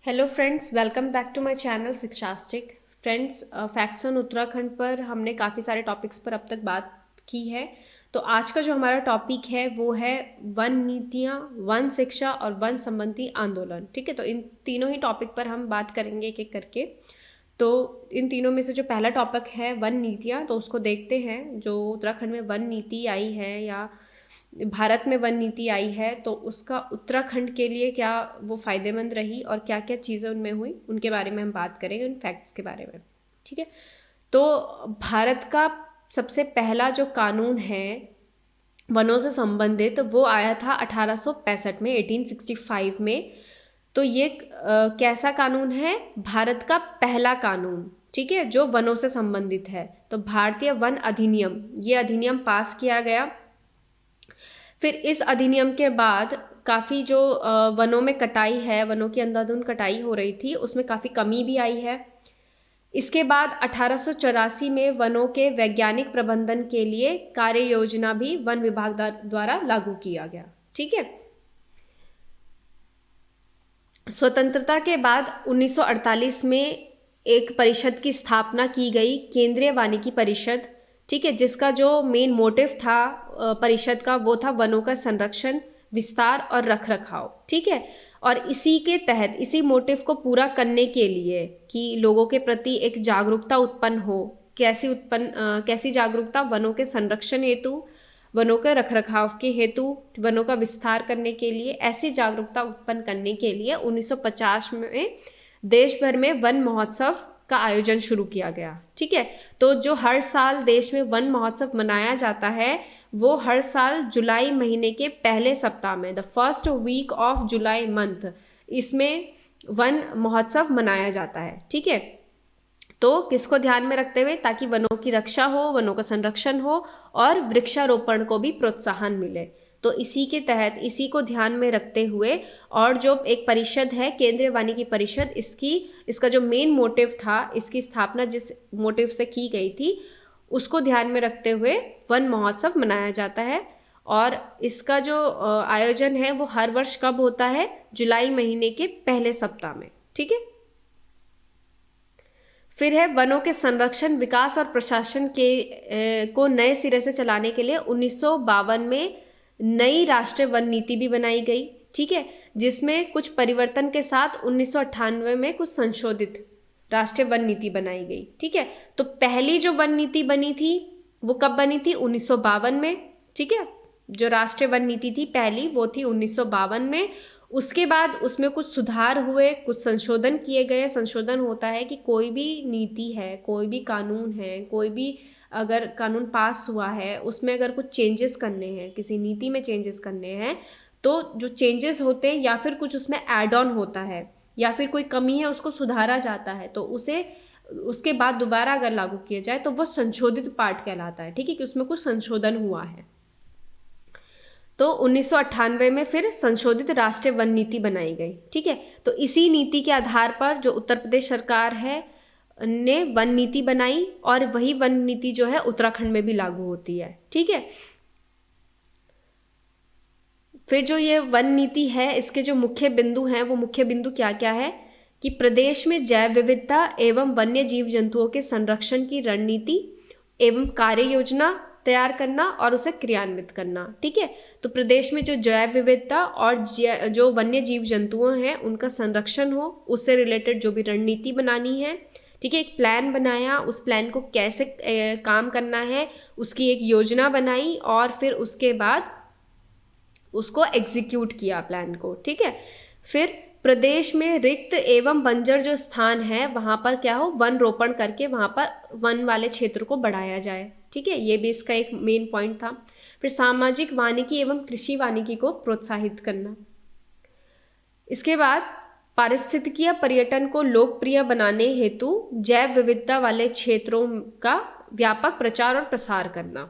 Hello friends, welcome back to my channel Shikshastic. Friends, facts on Uttarakhand पर हमने काफ़ी सारे टॉपिक्स पर अब तक बात की है। तो आज का जो हमारा टॉपिक है वो है वन नीतियाँ, वन शिक्षा और वन संबंधी आंदोलन। ठीक है, तो इन तीनों ही टॉपिक पर हम बात करेंगे एक एक करके। तो इन तीनों में से जो पहला टॉपिक है वन नीतियाँ, तो उसको देखते हैं। जो उत्तराखंड में वन नीति आई है या भारत में वन नीति आई है, तो उसका उत्तराखंड के लिए क्या वो फ़ायदेमंद रही और क्या क्या चीज़ें उनमें हुई, उनके बारे में हम बात करेंगे, उन फैक्ट्स के बारे में। ठीक है, तो भारत का सबसे पहला जो कानून है वनों से संबंधित, तो वो आया था 1865 में, 1865 में। तो ये कैसा कानून है? भारत का पहला कानून, ठीक है, जो वनों से संबंधित है। तो भारतीय वन अधिनियम, ये अधिनियम पास किया गया। फिर इस अधिनियम के बाद काफ़ी जो वनों में कटाई है, वनों की अंधाधुंध कटाई हो रही थी, उसमें काफ़ी कमी भी आई है। इसके बाद 1884 में वनों के वैज्ञानिक प्रबंधन के लिए कार्य योजना भी वन विभाग द्वारा लागू किया गया। ठीक है, स्वतंत्रता के बाद 1948 में एक परिषद की स्थापना की गई, केंद्रीय वानिकी परिषद। ठीक है, जिसका जो मेन मोटिव था परिषद का, वो था वनों का संरक्षण, विस्तार और रखरखाव। ठीक है, और इसी के तहत, इसी मोटिव को पूरा करने के लिए कि लोगों के प्रति एक जागरूकता उत्पन्न हो, कैसी जागरूकता? वनों के संरक्षण हेतु, वनों के रखरखाव के हेतु, वनों का विस्तार करने के लिए, ऐसी जागरूकता उत्पन्न करने के लिए 1950 में देश भर में वन महोत्सव का आयोजन शुरू किया गया। ठीक है, तो जो हर साल देश में वन महोत्सव मनाया जाता है, वो हर साल जुलाई महीने के पहले सप्ताह में, the first week of July month, इसमें वन महोत्सव मनाया जाता है। ठीक है, तो किसको ध्यान में रखते हुए? ताकि वनों की रक्षा हो, वनों का संरक्षण हो और वृक्षारोपण को भी प्रोत्साहन मिले। तो इसी के तहत, इसी को ध्यान में रखते हुए, और जो एक परिषद है केंद्रीय वानिकी परिषद, इसका जो मेन मोटिव था, इसकी स्थापना जिस मोटिव से की गई थी, उसको ध्यान में रखते हुए वन महोत्सव मनाया जाता है। और इसका जो आयोजन है वो हर वर्ष कब होता है? जुलाई महीने के पहले सप्ताह में। ठीक है, फिर है वनों के संरक्षण, विकास और प्रशासन को नए सिरे से चलाने के लिए 1952 में नई राष्ट्रीय वन नीति भी बनाई गई। ठीक है, जिसमें कुछ परिवर्तन के साथ 1998 में कुछ संशोधित राष्ट्रीय वन नीति बनाई गई। ठीक है, तो पहली जो वन नीति बनी थी वो कब बनी थी? 1952 में। ठीक है, जो राष्ट्रीय वन नीति थी पहली, वो थी 1952 में। उसके बाद उसमें कुछ सुधार हुए, कुछ संशोधन किए गए। संशोधन होता है कि कोई भी नीति है, कोई भी कानून है, कोई भी अगर कानून पास हुआ है, उसमें अगर कुछ चेंजेस करने हैं, किसी नीति में चेंजेस करने हैं, तो जो चेंजेस होते हैं या फिर कुछ उसमें ऐड ऑन होता है या फिर कोई कमी है उसको सुधारा जाता है, तो उसे उसके बाद दोबारा अगर लागू किया जाए तो वो संशोधित पार्ट कहलाता है। ठीक है, कि उसमें कुछ संशोधन हुआ है। तो 1998 में फिर संशोधित राष्ट्रीय वन नीति बनाई गई। ठीक है, तो इसी नीति के आधार पर जो उत्तर प्रदेश सरकार है ने वन नीति बनाई, और वही वन नीति जो है उत्तराखंड में भी लागू होती है। ठीक है, फिर जो ये वन नीति है, इसके जो मुख्य बिंदु हैं, वो मुख्य बिंदु क्या क्या है? कि प्रदेश में जैव विविधता एवं वन्य जीव जंतुओं के संरक्षण की रणनीति एवं कार्य योजना तैयार करना और उसे क्रियान्वित करना। ठीक है, तो प्रदेश में जो जैव विविधता और जो वन्य जीव जंतुओं हैं उनका संरक्षण हो, उससे रिलेटेड जो भी रणनीति बनानी है। ठीक है, एक प्लान बनाया, उस प्लान को कैसे काम करना है उसकी एक योजना बनाई, और फिर उसके बाद उसको एग्जीक्यूट किया प्लान को। ठीक है, फिर प्रदेश में रिक्त एवं बंजर जो स्थान है वहाँ पर क्या हो? वन रोपण करके वहाँ पर वन वाले क्षेत्र को बढ़ाया जाए। ठीक है, ये भी इसका एक मेन पॉइंट था। फिर सामाजिक वानिकी एवं कृषि वानिकी को प्रोत्साहित करना। इसके बाद पारिस्थितिकीय पर्यटन को लोकप्रिय बनाने हेतु जैव विविधता वाले क्षेत्रों का व्यापक प्रचार और प्रसार करना।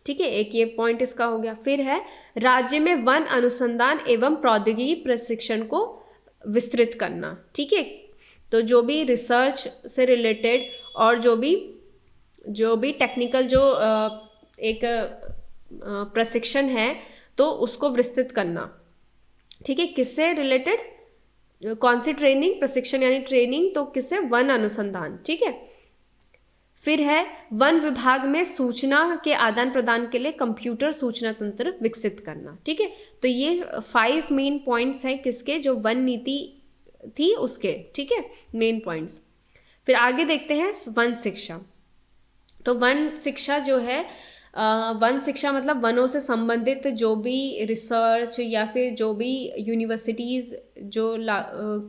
ठीक है, एक ये पॉइंट इसका हो गया। फिर है राज्य में वन अनुसंधान एवं प्रौद्योगिकी प्रशिक्षण को विस्तृत करना। ठीक है, तो जो भी रिसर्च से रिलेटेड और जो भी टेक्निकल जो एक प्रशिक्षण है, तो उसको विस्तृत करना। ठीक है, किससे रिलेटेड? कौन सी ट्रेनिंग, प्रशिक्षण यानी ट्रेनिंग, तो किससे, वन अनुसंधान, ठीक है। फिर है वन विभाग में सूचना के आदान प्रदान के लिए कंप्यूटर सूचना तंत्र विकसित करना, ठीक है। तो ये 5 मेन पॉइंट्स हैं किसके, जो वन नीति थी उसके, ठीक है, मेन पॉइंट्स। फिर आगे देखते हैं वन शिक्षा। तो वन शिक्षा जो है, वन शिक्षा मतलब वनों से संबंधित जो भी रिसर्च या फिर जो भी यूनिवर्सिटीज़ जो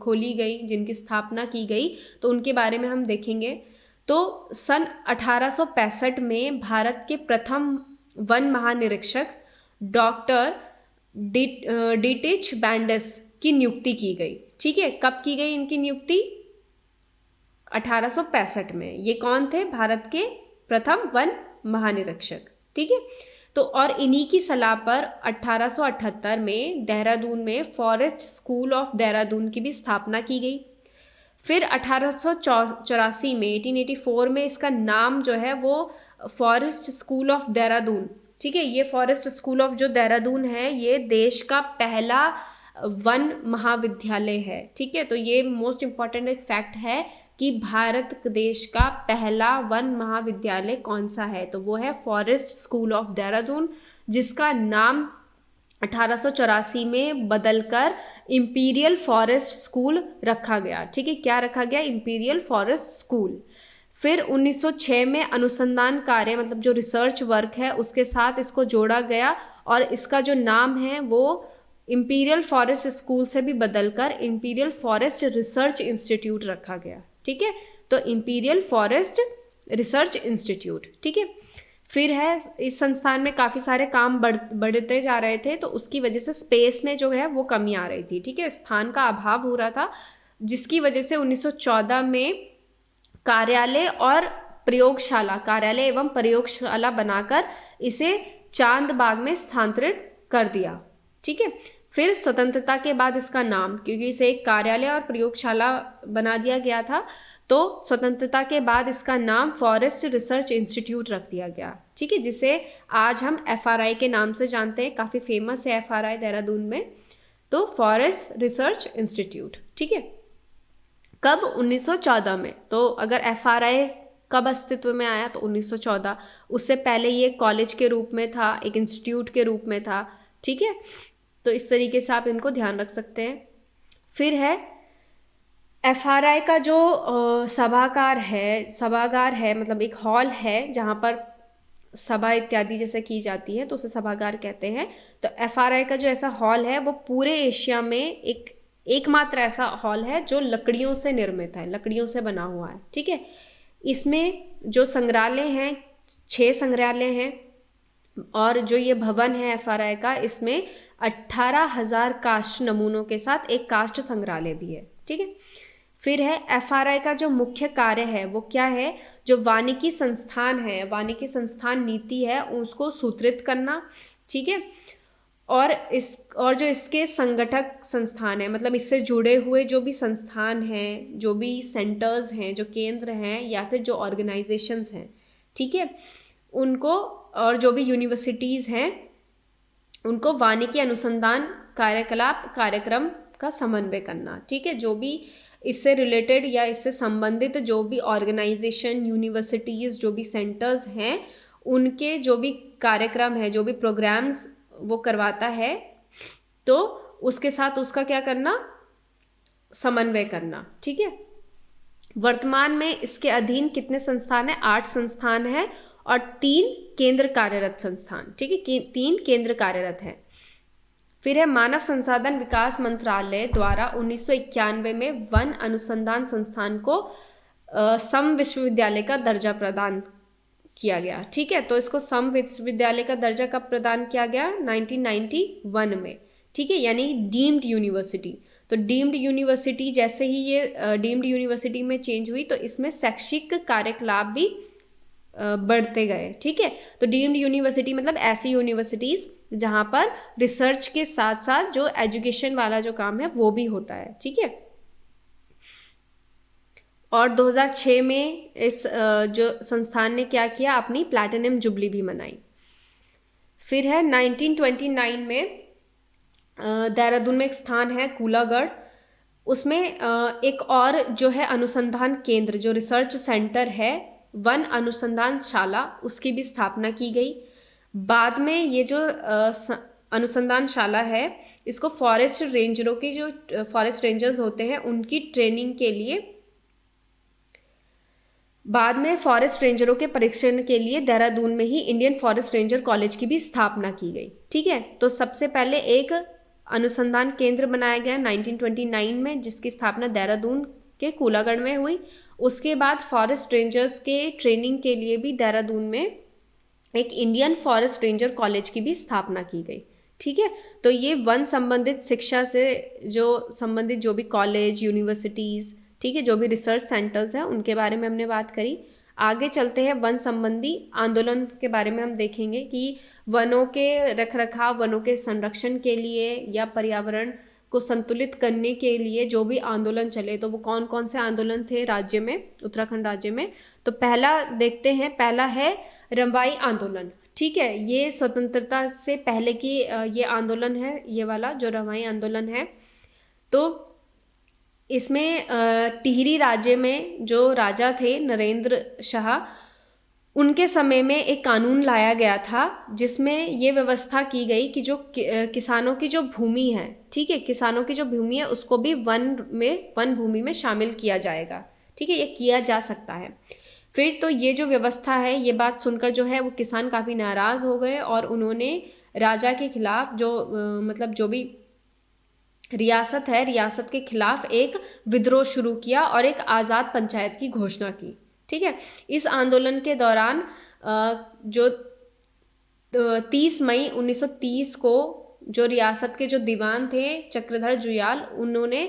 खोली गई, जिनकी स्थापना की गई, तो उनके बारे में हम देखेंगे। तो सन 1865 में भारत के प्रथम वन महानिरीक्षक डॉक्टर डीटिच बैंडेस की नियुक्ति की गई, ठीक है। कब की गई इनकी नियुक्ति, 1865 में। ये कौन थे, भारत के प्रथम वन महानिरीक्षक, ठीक है। तो और इन्हीं की सलाह पर 1878 में देहरादून में फॉरेस्ट स्कूल ऑफ देहरादून की भी स्थापना की गई। फिर 1884 में 1884 में इसका नाम जो है वो फॉरेस्ट स्कूल ऑफ देहरादून, ठीक है। ये फॉरेस्ट स्कूल ऑफ जो देहरादून है, ये देश का पहला वन महाविद्यालय है, ठीक है। तो ये मोस्ट इम्पॉर्टेंट एक फैक्ट है कि भारत देश का पहला वन महाविद्यालय कौन सा है, तो वो है फॉरेस्ट स्कूल ऑफ देहरादून, जिसका नाम 1884 में बदलकर इंपीरियल फॉरेस्ट स्कूल रखा गया, ठीक है। क्या रखा गया, इंपीरियल फॉरेस्ट स्कूल। फिर 1906 में अनुसंधान कार्य मतलब जो रिसर्च वर्क है उसके साथ इसको जोड़ा गया और इसका जो नाम है वो इंपीरियल फॉरेस्ट स्कूल से भी बदलकर इंपीरियल फॉरेस्ट रिसर्च इंस्टीट्यूट रखा गया, ठीक है। तो इंपीरियल फॉरेस्ट रिसर्च इंस्टीट्यूट, ठीक है। फिर है इस संस्थान में काफ़ी सारे काम बढ़ते जा रहे थे, तो उसकी वजह से स्पेस में जो है वो कमी आ रही थी, ठीक है। स्थान का अभाव हो रहा था, जिसकी वजह से 1914 में कार्यालय एवं प्रयोगशाला बनाकर इसे चांद बाग में स्थानांतरित कर दिया, ठीक है। फिर स्वतंत्रता के बाद इसका नाम, क्योंकि इसे एक कार्यालय और प्रयोगशाला बना दिया गया था, तो स्वतंत्रता के बाद इसका नाम फॉरेस्ट रिसर्च इंस्टीट्यूट रख दिया गया, ठीक है, जिसे आज हम FRI के नाम से जानते हैं। काफ़ी फेमस है FRI देहरादून में, तो फॉरेस्ट रिसर्च इंस्टीट्यूट, ठीक है। कब, 1914 में। तो अगर FRI कब अस्तित्व में आया, तो 1914। उससे पहले ये कॉलेज के रूप में था, एक इंस्टीट्यूट के रूप में था, ठीक है। तो इस तरीके से आप इनको ध्यान रख सकते हैं। फिर है FRI का जो सभागार है मतलब एक हॉल है जहाँ पर सभा इत्यादि जैसे की जाती है, तो उसे सभागार कहते हैं। तो FRI का जो ऐसा हॉल है वो पूरे एशिया में एकमात्र ऐसा हॉल है जो लकड़ियों से निर्मित है, लकड़ियों से बना हुआ है, ठीक है। इसमें जो संग्रहालय हैं, 6 संग्रहालय हैं, और जो ये भवन है FRI का, इसमें 18,000 काष्ठ नमूनों के साथ एक काष्ठ संग्रहालय भी है, ठीक है। फिर है FRI का जो मुख्य कार्य है वो क्या है, जो वानिकी संस्थान है, वानिकी संस्थान नीति है उसको सूत्रित करना, ठीक है। और जो इसके संगठक संस्थान है, मतलब इससे जुड़े हुए जो भी संस्थान हैं, जो भी सेंटर्स हैं, जो केंद्र हैं या फिर जो ऑर्गेनाइजेशंस हैं, ठीक है, उनको, और जो भी यूनिवर्सिटीज़ हैं उनको वानिकी अनुसंधान कार्यक्रम का समन्वय करना, ठीक है। जो भी इससे रिलेटेड या इससे संबंधित जो भी ऑर्गेनाइजेशन, यूनिवर्सिटीज़, जो भी सेंटर्स हैं, उनके जो भी कार्यक्रम है, जो भी प्रोग्राम्स वो करवाता है, तो उसके साथ उसका क्या करना, समन्वय करना, ठीक है। वर्तमान में इसके अधीन कितने संस्थान हैं, 8 संस्थान हैं और 3 केंद्र कार्यरत संस्थान, ठीक है, 3 केंद्र कार्यरत हैं। फिर है मानव संसाधन विकास मंत्रालय द्वारा 1991 में वन अनुसंधान संस्थान को सम विश्वविद्यालय का दर्जा प्रदान किया गया, ठीक है। तो इसको सम विश्वविद्यालय का दर्जा कब प्रदान किया गया, 1991 में, ठीक है, यानी डीम्ड यूनिवर्सिटी। तो डीम्ड यूनिवर्सिटी जैसे ही ये डीम्ड यूनिवर्सिटी में चेंज हुई, तो इसमें शैक्षिक कार्यकलाप भी बढ़ते गए, ठीक है। तो डीम्ड यूनिवर्सिटी मतलब ऐसी यूनिवर्सिटीज़ जहाँ पर रिसर्च के साथ साथ जो एजुकेशन वाला जो काम है वो भी होता है, ठीक है। और 2006 में इस जो संस्थान ने क्या किया, अपनी प्लैटिनम जुबली भी मनाई। फिर है 1929 में देहरादून में एक स्थान है कूलागढ़, उसमें एक और जो है अनुसंधान केंद्र, जो रिसर्च सेंटर है, वन अनुसंधानशाला, उसकी भी स्थापना की गई। बाद में ये जो अनुसंधानशाला है, इसको फॉरेस्ट रेंजरों की, जो फॉरेस्ट रेंजर्स होते हैं उनकी ट्रेनिंग के लिए, बाद में फॉरेस्ट रेंजरों के परीक्षण के लिए देहरादून में ही इंडियन फॉरेस्ट रेंजर कॉलेज की भी स्थापना की गई। ठीक है, तो सबसे पहले एक अनुसंधान केंद्र बनाया गया 1929 में, जिसकी स्थापना देहरादून के कूलागढ़ में हुई। उसके बाद फॉरेस्ट रेंजर्स के ट्रेनिंग के लिए भी देहरादून में एक इंडियन फॉरेस्ट रेंजर कॉलेज की भी स्थापना की गई। ठीक है, तो ये वन संबंधित शिक्षा से जो संबंधित जो भी कॉलेज, यूनिवर्सिटीज़, ठीक है, जो भी रिसर्च सेंटर्स हैं, उनके बारे में हमने बात करी। आगे चलते हैं, वन संबंधी आंदोलन के बारे में हम देखेंगे कि वनों के रखरखाव, वनों के संरक्षण के लिए या पर्यावरण को संतुलित करने के लिए जो भी आंदोलन चले, तो वो कौन कौन से आंदोलन थे राज्य में, उत्तराखंड राज्य में। तो पहला देखते हैं, पहला है रंबाई आंदोलन। ठीक है, ये स्वतंत्रता से पहले की ये आंदोलन है, ये वाला जो रंबाई आंदोलन है। तो इसमें टिहरी राज्य में जो राजा थे नरेंद्र शाह, उनके समय में एक कानून लाया गया था जिसमें ये व्यवस्था की गई कि जो किसानों की जो भूमि है, ठीक है, किसानों की जो भूमि है उसको भी वन भूमि में शामिल किया जाएगा। ठीक है, ये किया जा सकता है। फिर तो ये जो व्यवस्था है, ये बात सुनकर जो है वो किसान काफ़ी नाराज़ हो गए और उन्होंने राजा के खिलाफ जो मतलब जो भी रियासत है, रियासत के खिलाफ एक विद्रोह शुरू किया और एक आज़ाद पंचायत की घोषणा की। ठीक है, इस आंदोलन के दौरान जो 30 मई 1930 को जो रियासत के जो दीवान थे चक्रधर जुयाल, उन्होंने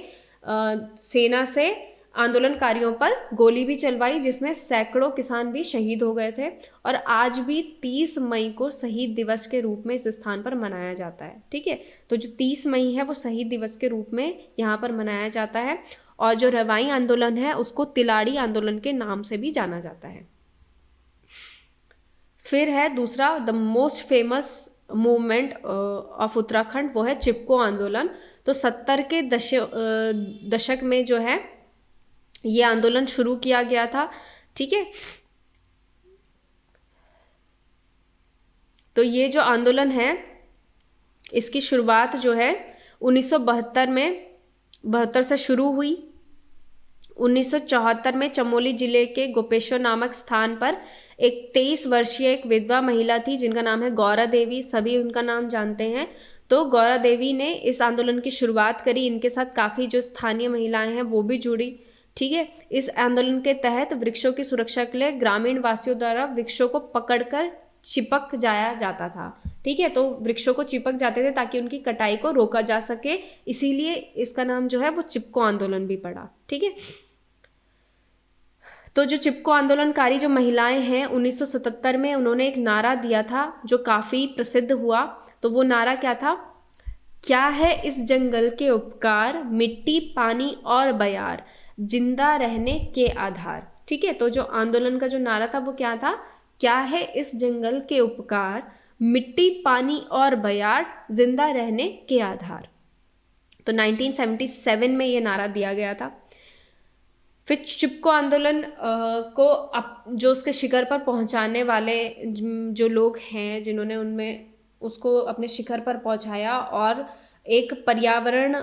सेना से आंदोलनकारियों पर गोली भी चलवाई, जिसमें सैकड़ों किसान भी शहीद हो गए थे। और आज भी 30 मई को शहीद दिवस के रूप में इस स्थान पर मनाया जाता है। ठीक है, तो जो 30 मई है वो शहीद दिवस के रूप में यहाँ पर मनाया जाता है। और जो रंबाई आंदोलन है उसको तिलाड़ी आंदोलन के नाम से भी जाना जाता है। फिर है दूसरा, the most famous movement of Uttarakhand, वो है चिपको आंदोलन। तो 70 के दशक में जो है ये आंदोलन शुरू किया गया था। ठीक है, तो ये जो आंदोलन है इसकी शुरुआत जो है 1972 में 72 से शुरू हुई। 1974 में चमोली जिले के गोपेश्वर नामक स्थान पर एक 23 वर्षीय एक विधवा महिला थी जिनका नाम है गौरा देवी, सभी उनका नाम जानते हैं। तो गौरा देवी ने इस आंदोलन की शुरुआत करी, इनके साथ काफ़ी जो स्थानीय महिलाएं हैं वो भी जुड़ी। ठीक है, इस आंदोलन के तहत वृक्षों की सुरक्षा के लिए ग्रामीण वासियों द्वारा वृक्षों को पकड़कर चिपक जाया जाता था। ठीक है, तो वृक्षों को चिपक जाते थे ताकि उनकी कटाई को रोका जा सके, इसीलिए इसका नाम जो है वो चिपको आंदोलन भी पड़ा। ठीक है, तो जो चिपको आंदोलनकारी जो महिलाएं हैं 1977 में उन्होंने एक नारा दिया था जो काफ़ी प्रसिद्ध हुआ। तो वो नारा क्या था? क्या है इस जंगल के उपकार, मिट्टी पानी और बयार, जिंदा रहने के आधार। ठीक है, तो जो आंदोलन का जो नारा था वो क्या था? क्या है इस जंगल के उपकार, मिट्टी पानी और बयार, जिंदा रहने के आधार। तो 1977 में ये नारा दिया गया था। फिर चिपको आंदोलन को जो उसके शिखर पर पहुंचाने वाले जो लोग हैं जिन्होंने उनमें उसको अपने शिखर पर पहुंचाया और एक पर्यावरण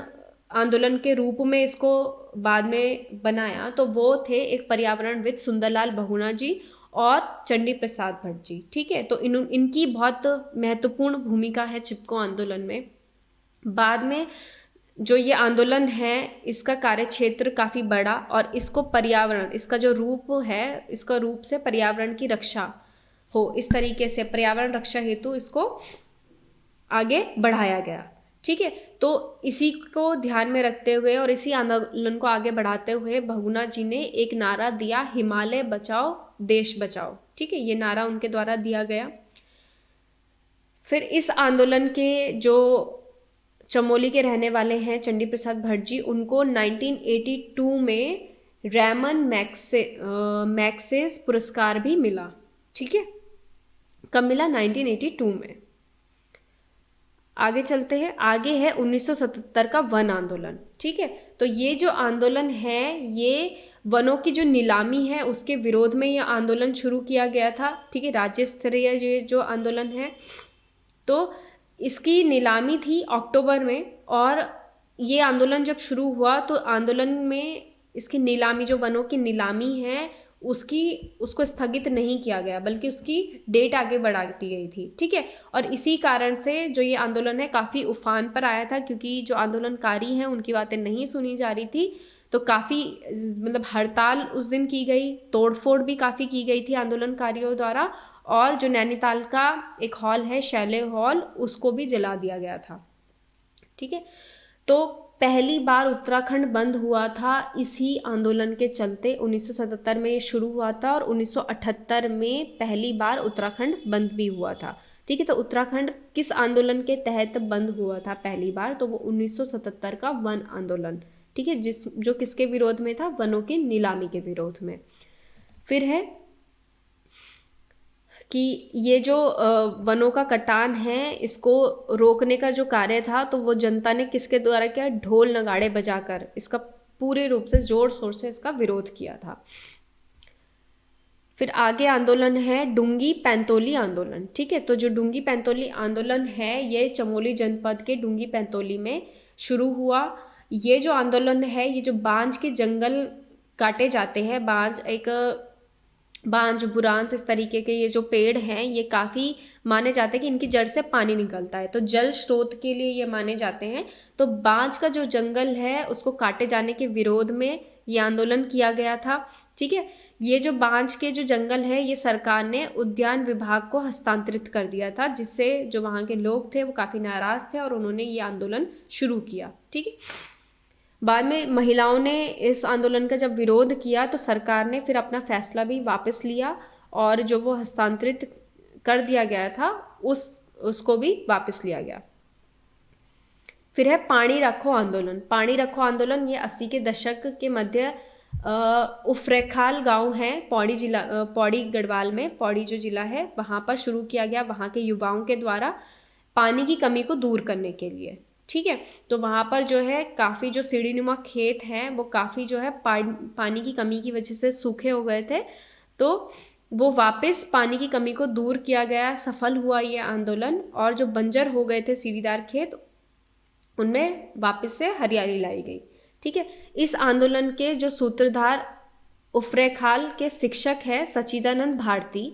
आंदोलन के रूप में इसको बाद में बनाया, तो वो थे एक पर्यावरणविद सुंदरलाल बहुगुणा जी और चंडी प्रसाद भट्ट जी। ठीक है, तो इनकी बहुत महत्वपूर्ण भूमिका है चिपको आंदोलन में। बाद में जो ये आंदोलन है इसका कार्यक्षेत्र काफ़ी बड़ा और इसको पर्यावरण, इसका जो रूप है, इसका रूप से पर्यावरण की रक्षा हो, इस तरीके से पर्यावरण रक्षा हेतु इसको आगे बढ़ाया गया। ठीक है, तो इसी को ध्यान में रखते हुए और इसी आंदोलन को आगे बढ़ाते हुए बहुगुणा जी ने एक नारा दिया, हिमालय बचाओ देश बचाओ। ठीक है, ये नारा उनके द्वारा दिया गया। फिर इस आंदोलन के जो चमोली के रहने वाले हैं चंडी प्रसाद भट्ट जी, उनको 1982 में रैमन मैग्सेस पुरस्कार भी मिला। ठीक है, कब मिला? 1982 में। आगे चलते हैं। आगे है 1977 का वन आंदोलन। ठीक है, तो ये जो आंदोलन है ये वनों की जो नीलामी है उसके विरोध में ये आंदोलन शुरू किया गया था। ठीक है, राज्य स्तरीय ये जो आंदोलन है, तो इसकी नीलामी थी अक्टूबर में, और ये आंदोलन जब शुरू हुआ तो आंदोलन में इसकी नीलामी, जो वनों की नीलामी है उसको स्थगित नहीं किया गया, बल्कि उसकी डेट आगे बढ़ा दी गई थी। ठीक है, और इसी कारण से जो ये आंदोलन है काफ़ी उफान पर आया था, क्योंकि जो आंदोलनकारी हैं उनकी बातें नहीं सुनी जा रही थी, तो काफ़ी मतलब हड़ताल उस दिन की गई, तोड़फोड़ भी काफ़ी की गई थी आंदोलनकारियों द्वारा, और जो नैनीताल का एक हॉल है शैले हॉल, उसको भी जला दिया गया था। ठीक है, तो पहली बार उत्तराखंड बंद हुआ था इसी आंदोलन के चलते। 1977 में ये शुरू हुआ था और 1978 में पहली बार उत्तराखंड बंद भी हुआ था। ठीक है, तो उत्तराखंड किस आंदोलन के तहत बंद हुआ था पहली बार, तो वो 1977 का वन आंदोलन। ठीक है, जो किसके विरोध में था, वनों की नीलामी के विरोध में। फिर है कि ये जो वनों का कटान है इसको रोकने का जो कार्य था, तो वो जनता ने किसके द्वारा किया, ढोल नगाड़े बजाकर इसका पूरे रूप से जोर शोर से इसका विरोध किया था। फिर आगे आंदोलन है डुंगी पैंतोली आंदोलन। ठीक है, तो जो डुंगी पैंतोली आंदोलन है ये चमोली जनपद के डुंगी पैंतोली में शुरू हुआ। ये जो आंदोलन है, ये जो बांज के जंगल काटे जाते हैं, बांज बुरांस इस तरीके के ये जो पेड़ हैं, ये काफ़ी माने जाते हैं कि इनकी जड़ से पानी निकलता है, तो जल स्रोत के लिए ये माने जाते हैं। तो बांज का जो जंगल है उसको काटे जाने के विरोध में ये आंदोलन किया गया था। ठीक है, ये जो बांज के जो जंगल है ये सरकार ने उद्यान विभाग को हस्तांतरित कर दिया था, जिससे जो वहाँ के लोग थे वो काफ़ी नाराज़ थे और उन्होंने ये आंदोलन शुरू किया। ठीक है, बाद में महिलाओं ने इस आंदोलन का जब विरोध किया तो सरकार ने फिर अपना फैसला भी वापस लिया, और जो वो हस्तांतरित कर दिया गया था उसको भी वापस लिया गया। फिर है पानी रखो आंदोलन। पानी रखो आंदोलन ये 80 के दशक के मध्य उफरैंखाल गांव है पौड़ी जिला, पौड़ी गढ़वाल में, पौड़ी जो जिला है वहाँ पर शुरू किया गया, वहाँ के युवाओं के द्वारा पानी की कमी को दूर करने के लिए। ठीक है, तो वहाँ पर जो है काफ़ी जो सीढ़ीनुमा खेत हैं वो काफ़ी जो है पानी की कमी की वजह से सूखे हो गए थे, तो वो वापस पानी की कमी को दूर किया गया, सफल हुआ ये आंदोलन, और जो बंजर हो गए थे सीढ़ीदार खेत उनमें वापस से हरियाली लाई गई। ठीक है, इस आंदोलन के जो सूत्रधार उफरैंखाल के शिक्षक है सच्चिदानंद भारती,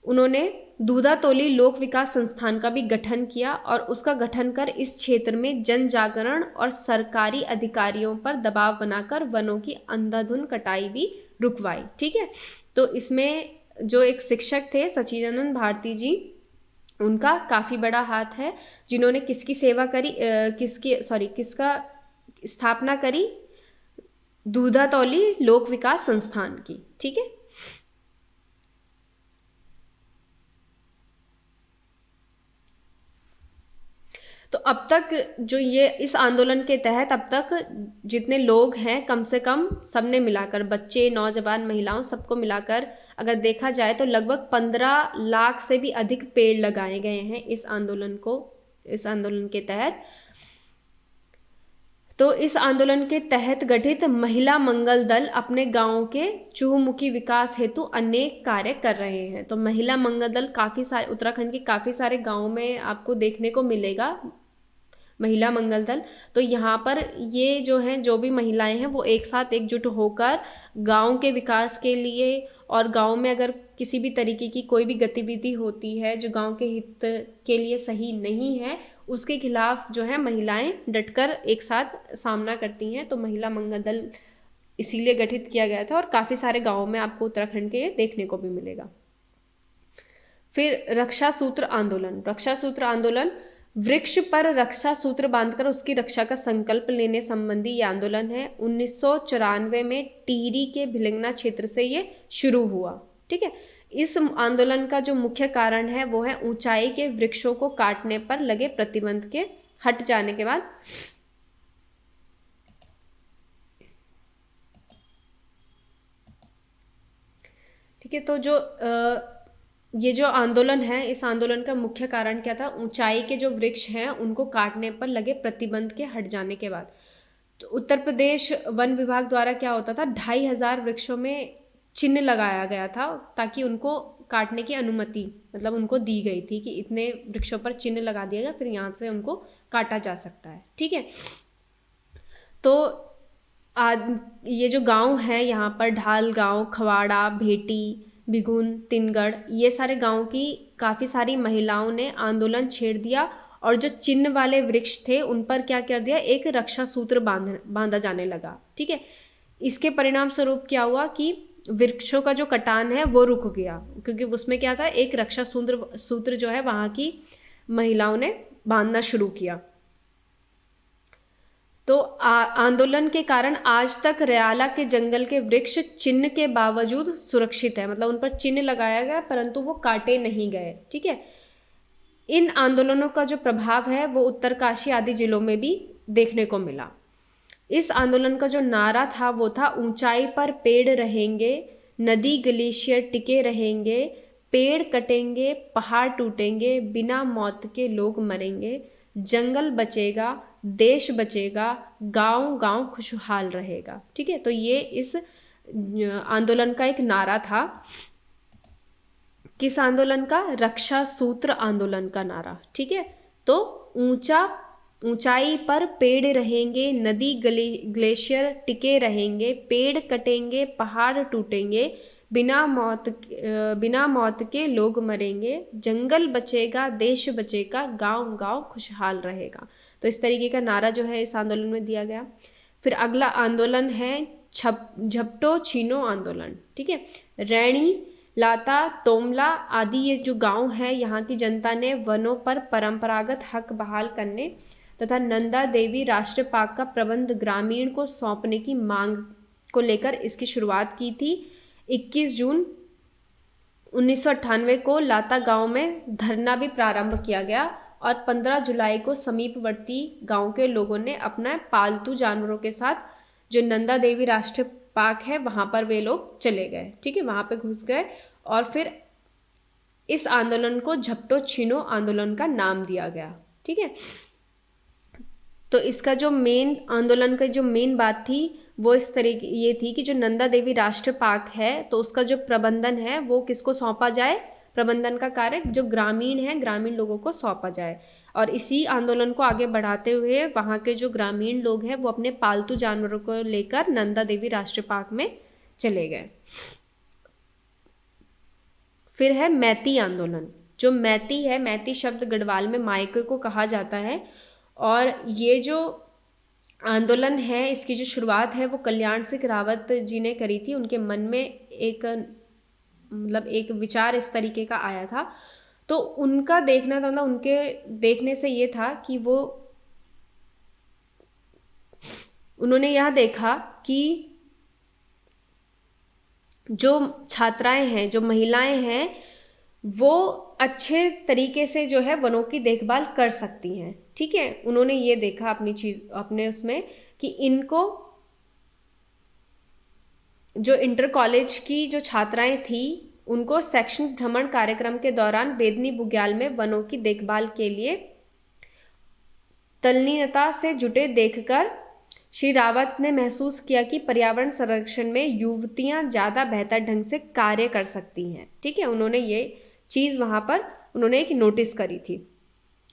उन्होंने दूधातोली लोक विकास संस्थान का भी गठन किया, और उसका गठन कर इस क्षेत्र में जन जागरण और सरकारी अधिकारियों पर दबाव बनाकर वनों की अंधाधुंध कटाई भी रुकवाई। ठीक है, तो इसमें जो एक शिक्षक थे सच्चिदानंद भारती जी, उनका काफ़ी बड़ा हाथ है, जिन्होंने किसकी सेवा करी, किसका स्थापना करी, दूधातोली लोक विकास संस्थान की। ठीक है, तो अब तक जो ये इस आंदोलन के तहत अब तक जितने लोग हैं, कम से कम सबने मिलाकर, बच्चे, नौजवान, महिलाओं, सबको मिलाकर अगर देखा जाए तो लगभग 15 लाख से भी अधिक पेड़ लगाए गए हैं इस आंदोलन के तहत। तो इस आंदोलन के तहत गठित महिला मंगल दल अपने गांवों के चहुमुखी विकास हेतु अनेक कार्य कर रहे हैं। तो महिला मंगल दल काफ़ी सारे उत्तराखंड के काफ़ी सारे गांवों में आपको देखने को मिलेगा, महिला मंगल दल। तो यहाँ पर ये जो हैं, जो भी महिलाएं हैं वो एक साथ एकजुट होकर गांव के विकास के लिए, और गांव में अगर किसी भी तरीके की कोई भी गतिविधि होती है जो गांव के हित के लिए सही नहीं है, उसके खिलाफ जो है महिलाएं डटकर एक साथ सामना करती हैं। तो महिला मंगल दल इसीलिए गठित किया गया था, और काफ़ी सारे गाँवों में आपको उत्तराखंड के देखने को भी मिलेगा। फिर रक्षा सूत्र आंदोलन। रक्षा सूत्र आंदोलन वृक्ष पर रक्षा सूत्र बांधकर उसकी रक्षा का संकल्प लेने संबंधी ये आंदोलन है। 1994 में टिहरी के भिलंगना क्षेत्र से ये शुरू हुआ। ठीक है, इस आंदोलन का जो मुख्य कारण है वो है ऊंचाई के वृक्षों को काटने पर लगे प्रतिबंध के हट जाने के बाद। ठीक है, तो जो ये जो आंदोलन है, इस आंदोलन का मुख्य कारण क्या था? ऊंचाई के जो वृक्ष हैं उनको काटने पर लगे प्रतिबंध के हट जाने के बाद। तो उत्तर प्रदेश वन विभाग द्वारा क्या होता था, 2500 वृक्षों में चिन्ह लगाया गया था ताकि उनको काटने की अनुमति मतलब उनको दी गई थी कि इतने वृक्षों पर चिन्ह लगा दिया गया, फिर यहाँ से उनको काटा जा सकता है। ठीक है, तो ये जो गांव है यहाँ पर ढाल गांव, खवाड़ा, भेटी, बिगुन, तिनगढ़, ये सारे गांव की काफ़ी सारी महिलाओं ने आंदोलन छेड़ दिया और जो चिन्ह वाले वृक्ष थे उन पर क्या कर दिया, एक रक्षा सूत्र बांधा जाने लगा। ठीक है, इसके परिणाम स्वरूप क्या हुआ कि वृक्षों का जो कटान है वो रुक गया, क्योंकि उसमें क्या था, एक रक्षा सूत्र जो है वहाँ की महिलाओं ने बांधना शुरू किया। तो आंदोलन के कारण आज तक रयाला के जंगल के वृक्ष चिन्ह के बावजूद सुरक्षित है, मतलब उन पर चिन्ह लगाया गया परंतु वो काटे नहीं गए। ठीक है, इन आंदोलनों का जो प्रभाव है वो उत्तरकाशी आदि जिलों में भी देखने को मिला। इस आंदोलन का जो नारा था वो था, ऊंचाई पर पेड़ रहेंगे, नदी ग्लेशियर टिके रहेंगे, पेड़ कटेंगे, पहाड़ टूटेंगे, बिना मौत के लोग मरेंगे, जंगल बचेगा, देश बचेगा, गांव गांव खुशहाल रहेगा। ठीक है, तो ये इस आंदोलन का एक नारा था। किस आंदोलन का? रक्षा सूत्र आंदोलन का नारा। ठीक है, तो ऊंचाई पर पेड़ रहेंगे, नदी ग्लेशियर टिके रहेंगे, पेड़ कटेंगे, पहाड़ टूटेंगे, बिना मौत के लोग मरेंगे, जंगल बचेगा, देश बचेगा, गांव गांव खुशहाल रहेगा। तो इस तरीके का नारा जो है इस आंदोलन में दिया गया। फिर अगला आंदोलन है झपटो छीनो आंदोलन। ठीक है, रैणी, लाता, तोमला आदि ये जो गांव है यहाँ की जनता ने वनों पर परंपरागत हक बहाल करने तथा नंदा देवी राष्ट्रीय पार्क का प्रबंध ग्रामीण को सौंपने की मांग को लेकर इसकी शुरुआत की थी। 21 जून 1998 को लाता गांव में धरना भी प्रारंभ किया गया और 15 जुलाई को समीपवर्ती गांव के लोगों ने अपना पालतू जानवरों के साथ जो नंदा देवी राष्ट्रीय पार्क है वहाँ पर वे लोग चले गए। ठीक है, वहाँ पे घुस गए और फिर इस आंदोलन को झपटो छीनो आंदोलन का नाम दिया गया। ठीक है, तो इसका जो मेन आंदोलन का जो मेन बात थी वो इस तरीके ये थी कि जो नंदा देवी राष्ट्रीय पार्क है तो उसका जो प्रबंधन है वो किसको सौंपा जाए, प्रबंधन का कार्य जो ग्रामीण है, ग्रामीण लोगों को सौंपा जाए। और इसी आंदोलन को आगे बढ़ाते हुए वहाँ के जो ग्रामीण लोग हैं वो अपने पालतू जानवरों को लेकर नंदा देवी राष्ट्रीय पार्क में चले गए। फिर है मैती आंदोलन। जो मैती है, मैती शब्द गढ़वाल में मायके को कहा जाता है और ये जो आंदोलन है इसकी जो शुरुआत है वो कल्याण सिंह रावत जी ने करी थी। उनके मन में एक मतलब एक विचार इस तरीके का आया था, तो उनका देखना था ना, उनके देखने से ये था कि वो उन्होंने यह देखा कि जो छात्राएं हैं, जो महिलाएं हैं, वो अच्छे तरीके से जो है वनों की देखभाल कर सकती हैं। ठीक है, उन्होंने ये देखा अपने उसमें कि इनको जो इंटर कॉलेज की जो छात्राएं थी उनको शैक्षणिक भ्रमण कार्यक्रम के दौरान बेदनी बुग्याल में वनों की देखभाल के लिए तल्लीनता से जुटे देखकर श्री रावत ने महसूस किया कि पर्यावरण संरक्षण में युवतियां ज़्यादा बेहतर ढंग से कार्य कर सकती हैं। ठीक है, उन्होंने ये चीज़ वहाँ पर उन्होंने एक नोटिस करी थी।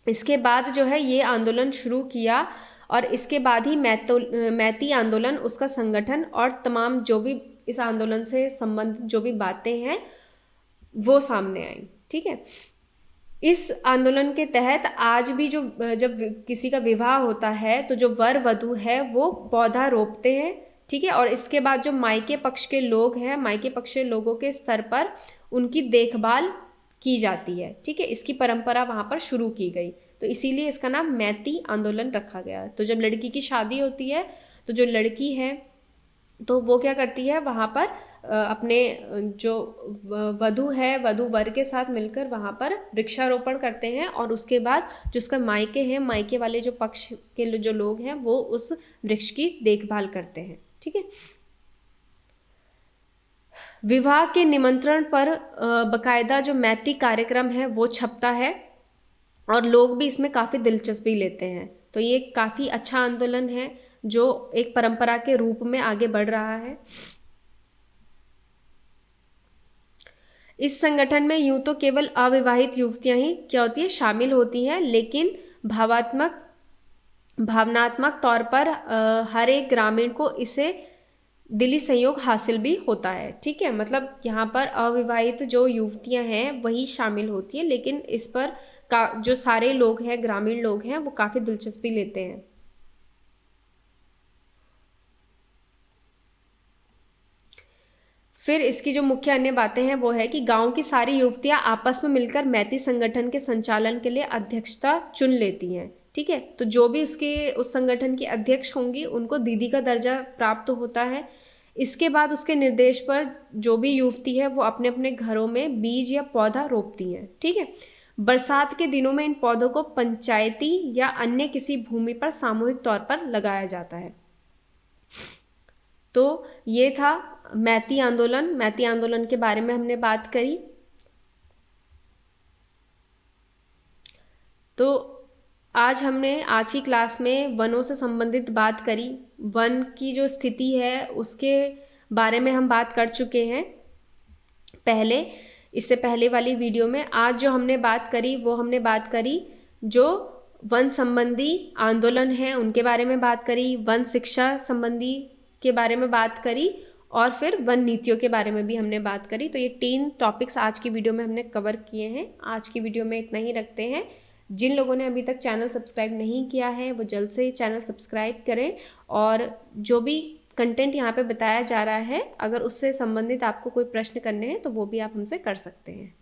इसके बाद जो है ये आंदोलन शुरू किया और इसके बाद ही मैती आंदोलन, उसका संगठन और तमाम जो भी इस आंदोलन से संबंधित जो भी बातें हैं वो सामने आई। ठीक है, इस आंदोलन के तहत आज भी जो जब किसी का विवाह होता है तो जो वर वधू है वो पौधा रोपते हैं। ठीक है, और इसके बाद जो मायके पक्ष के लोग हैं, मायके पक्ष के लोगों के स्तर पर उनकी देखभाल की जाती है। ठीक है, इसकी परंपरा वहाँ पर शुरू की गई, तो इसीलिए इसका नाम मैती आंदोलन रखा गया। तो जब लड़की की शादी होती है तो जो लड़की है तो वो क्या करती है, वहाँ पर अपने जो वधू है, वधू वर के साथ मिलकर वहाँ पर वृक्षारोपण करते हैं और उसके बाद जो उसका मायके हैं, मायके वाले जो पक्ष के जो लोग हैं वो उस वृक्ष की देखभाल करते हैं। ठीक है, विवाह के निमंत्रण पर बकायदा जो मैती कार्यक्रम है वो छपता है और लोग भी इसमें काफ़ी दिलचस्पी लेते हैं। तो ये काफ़ी अच्छा आंदोलन है जो एक परंपरा के रूप में आगे बढ़ रहा है। इस संगठन में यूं तो केवल अविवाहित युवतियां ही क्या होती है शामिल होती हैं, लेकिन भावनात्मक तौर पर हर एक ग्रामीण को इसे दिली सहयोग हासिल भी होता है। ठीक है, मतलब यहाँ पर अविवाहित जो युवतियां हैं वही शामिल होती हैं, लेकिन इस पर जो सारे लोग हैं, ग्रामीण लोग हैं, वो काफ़ी दिलचस्पी लेते हैं। फिर इसकी जो मुख्य अन्य बातें हैं वो है कि गांव की सारी युवतियां आपस में मिलकर मैती संगठन के संचालन के लिए अध्यक्षता चुन लेती हैं। ठीक है, तो जो भी उस संगठन की अध्यक्ष होंगी उनको दीदी का दर्जा प्राप्त होता है। इसके बाद उसके निर्देश पर जो भी युवती है वो अपने अपने घरों में बीज या पौधा रोपती हैं। ठीक है, बरसात के दिनों में इन पौधों को पंचायती या अन्य किसी भूमि पर सामूहिक तौर पर लगाया जाता है। तो ये था मैती आंदोलन। मैती आंदोलन के बारे में हमने बात करी। तो आज की क्लास में वनों से संबंधित बात करी। वन की जो स्थिति है उसके बारे में हम बात कर चुके हैं इससे पहले वाली वीडियो में। आज जो हमने बात करी वो हमने बात करी जो वन संबंधी आंदोलन है उनके बारे में बात करी, वन शिक्षा संबंधी के बारे में बात करी और फिर वन नीतियों के बारे में भी हमने बात करी। तो ये 3 टॉपिक्स आज की वीडियो में हमने कवर किए हैं। आज की वीडियो में इतना ही रखते हैं। जिन लोगों ने अभी तक चैनल सब्सक्राइब नहीं किया है वो जल्द से चैनल सब्सक्राइब करें और जो भी कंटेंट यहाँ पे बताया जा रहा है अगर उससे संबंधित आपको कोई प्रश्न करने हैं तो वो भी आप हमसे कर सकते हैं।